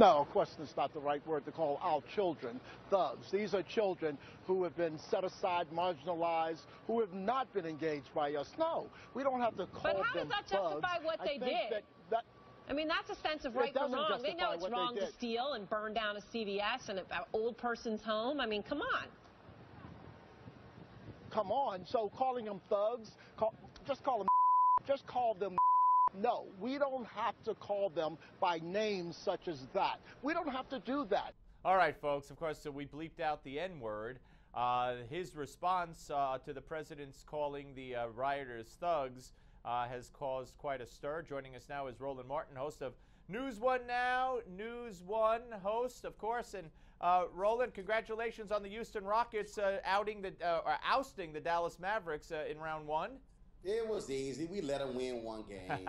No, of course it's not the right word to call our children thugs. These are children who have been set aside, marginalized, who have not been engaged by us. No, we don't have to call them thugs. But how does that justify what they did? I mean, that's a sense of right from wrong. They know it's wrong to steal and burn down a CVS and an old person's home. I mean, come on. Come on. So calling them thugs, just call them. No, we don't have to call them by names such as that. We don't have to do that. All right, folks. Of course, so we bleeped out the N-word. His response to the president's calling the rioters thugs has caused quite a stir. Joining us now is Roland Martin, host of News One Now, News One host, of course. And Roland, congratulations on the Houston Rockets ousting the Dallas Mavericks in round one. It was easy. We let them win one game.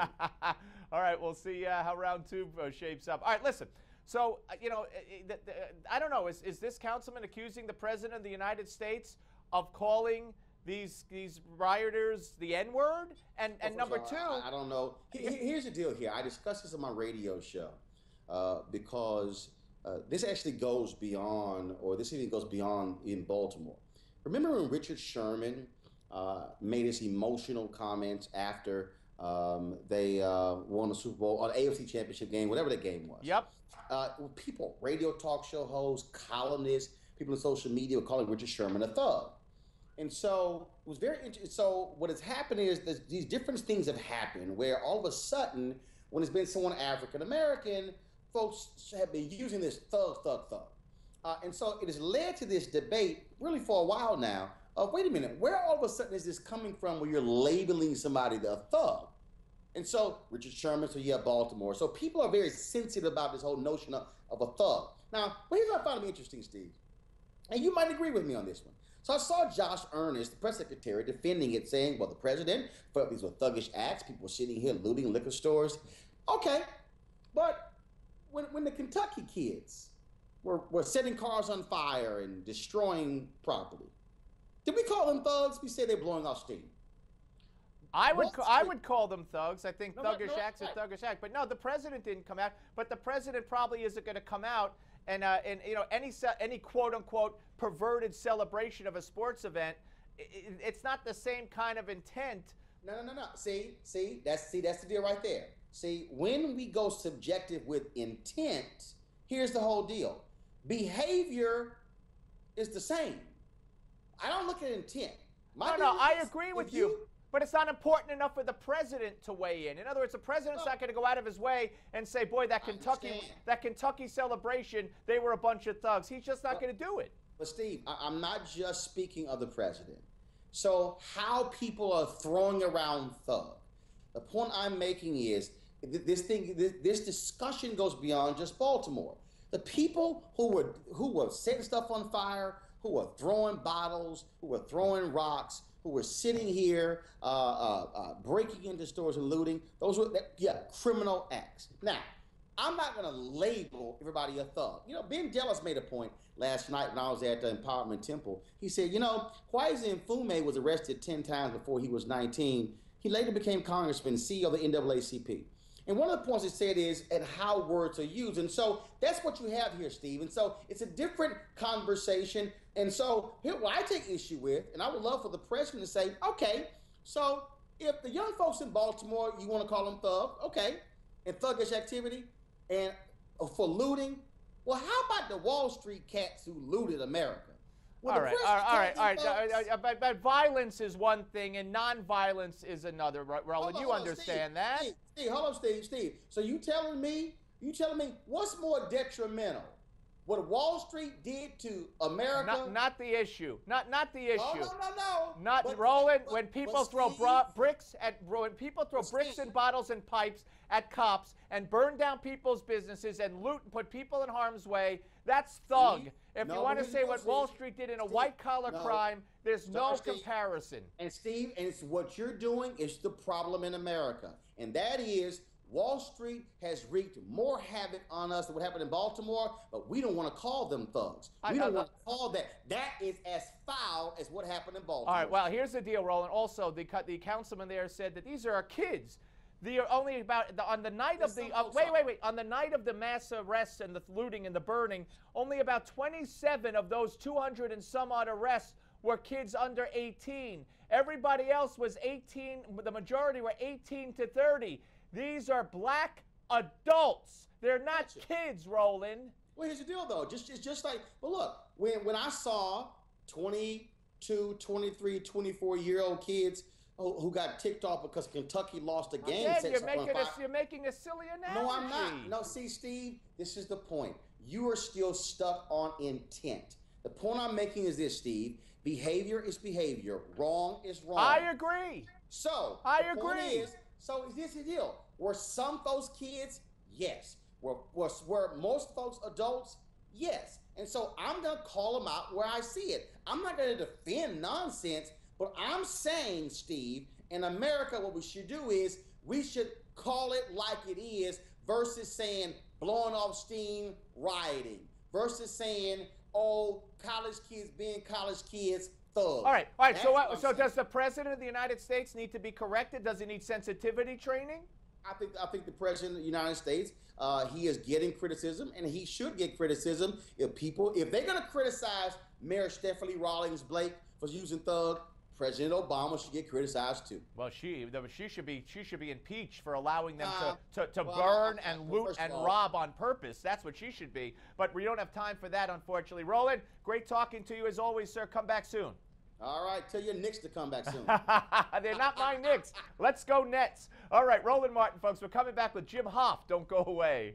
All right, we'll see how round two shapes up. All right, listen. So, I don't know. Is this councilman accusing the president of the United States of calling these rioters the N-word? And number two, I don't know. Here's the deal here. I discussed this on my radio show because this actually goes beyond, or this even goes beyond in Baltimore. Remember when Richard Sherman made his emotional comments after they won the Super Bowl, or the AFC Championship game, whatever the game was? Yep. People, radio talk show hosts, columnists, people in social media were calling Richard Sherman a thug. And so it was very interesting. So what has happened is that these different things have happened where all of a sudden, when it's been someone African-American, folks have been using this thug. And so it has led to this debate really for a while now of, wait a minute, where all of a sudden is this coming from where you're labeling somebody the thug? And so Richard Sherman, so you have Baltimore. So people are very sensitive about this whole notion of a thug. Now, here's what I found interesting, Steve. And you might agree with me on this one. So I saw Josh Earnest, the press secretary, defending it, saying, well, the president felt these were thuggish acts. People were sitting here looting liquor stores. Okay, but when the Kentucky kids were setting cars on fire and destroying property, did we call them thugs? We say they're blowing off steam. I would call them thugs. I think thuggish acts are thuggish acts. But no, the president didn't come out. But the president probably isn't going to come out and any quote unquote perverted celebration of a sports event. It's not the same kind of intent. No. See, that's the deal right there. See, when we go subjective with intent, here's the whole deal. Behavior is the same. I don't look at intent. No, I agree with you. But it's not important enough for the president to weigh in. In other words, the president's not going to go out of his way and say, boy, that Kentucky celebration, they were a bunch of thugs. He's just not going to do it. But Steve, I'm not just speaking of the president. So how people are throwing around thug. The point I'm making is this discussion goes beyond just Baltimore. The people who were setting stuff on fire, who were throwing bottles, who were throwing rocks, who were sitting here breaking into stores and looting, those were, criminal acts. Now, I'm not going to label everybody a thug. You know, Ben Jealous made a point last night when I was at the Empowerment Temple. He said, Kweisi Mfume was arrested 10 times before he was 19. He later became congressman, CEO of the NAACP. And one of the points he said is at how words are used. And so that's what you have here, Steve. And so it's a different conversation. And so here what I take issue with, and I would love for the president to say, okay, so if the young folks in Baltimore, you want to call them thug, okay, and thuggish activity, and for looting, well, how about the Wall Street cats who looted America? Well, all right. But violence is one thing and non-violence is another, Roland. You understand that? Steve, hold on, Steve. So you telling me what's more detrimental? What Wall Street did to America? Not the issue. Not the issue. Oh, no. Not Roland. When people throw bricks and bottles and pipes at cops and burn down people's businesses and loot and put people in harm's way, that's thug. If you want to say what Wall Street did in a white-collar crime, there's no comparison. And Steve, and it's what you're doing is the problem in America, and that is Wall Street has wreaked more havoc on us than what happened in Baltimore, but we don't want to call them thugs. We don't want to call that. That is as foul as what happened in Baltimore. All right, well, here's the deal, Roland. Also, the councilman there said that these are our kids. on the night of the on the night of the mass arrests and the looting and the burning, only about 27 of those 200 and some odd arrests were kids under 18. Everybody else was 18. The majority were 18 to 30. These are black adults. They're not kids, Roland. Well, here's the deal, though. Just like, but look, when I saw 22, 23, 24-year-old kids who got ticked off because Kentucky lost a game. Again, you're making a silly analogy. No, I'm not. No, see, Steve, this is the point. You are still stuck on intent. The point I'm making is this, Steve. Behavior is behavior. Wrong is wrong. I agree. So, the point is, so is this the deal? Were some folks kids? Yes. Were most folks adults? Yes. And so I'm going to call them out where I see it. I'm not going to defend nonsense. But I'm saying, Steve, in America, what we should do is we should call it like it is versus saying blowing off steam, rioting, versus saying, oh, college kids being college kids, thugs. All right. So does the President of the United States need to be corrected? Does he need sensitivity training? I think the President of the United States, he is getting criticism, and he should get criticism if they're going to criticize Mayor Stephanie Rawlings Blake for using thug. President Obama should get criticized too. Well, she should be impeached for allowing them to burn and loot and rob on purpose. That's what she should be. But we don't have time for that, unfortunately. Roland, great talking to you as always, sir. Come back soon. All right, tell your Knicks to come back soon. They're not my Knicks. Let's go Nets. All right, Roland Martin, folks. We're coming back with Jim Hoff. Don't go away.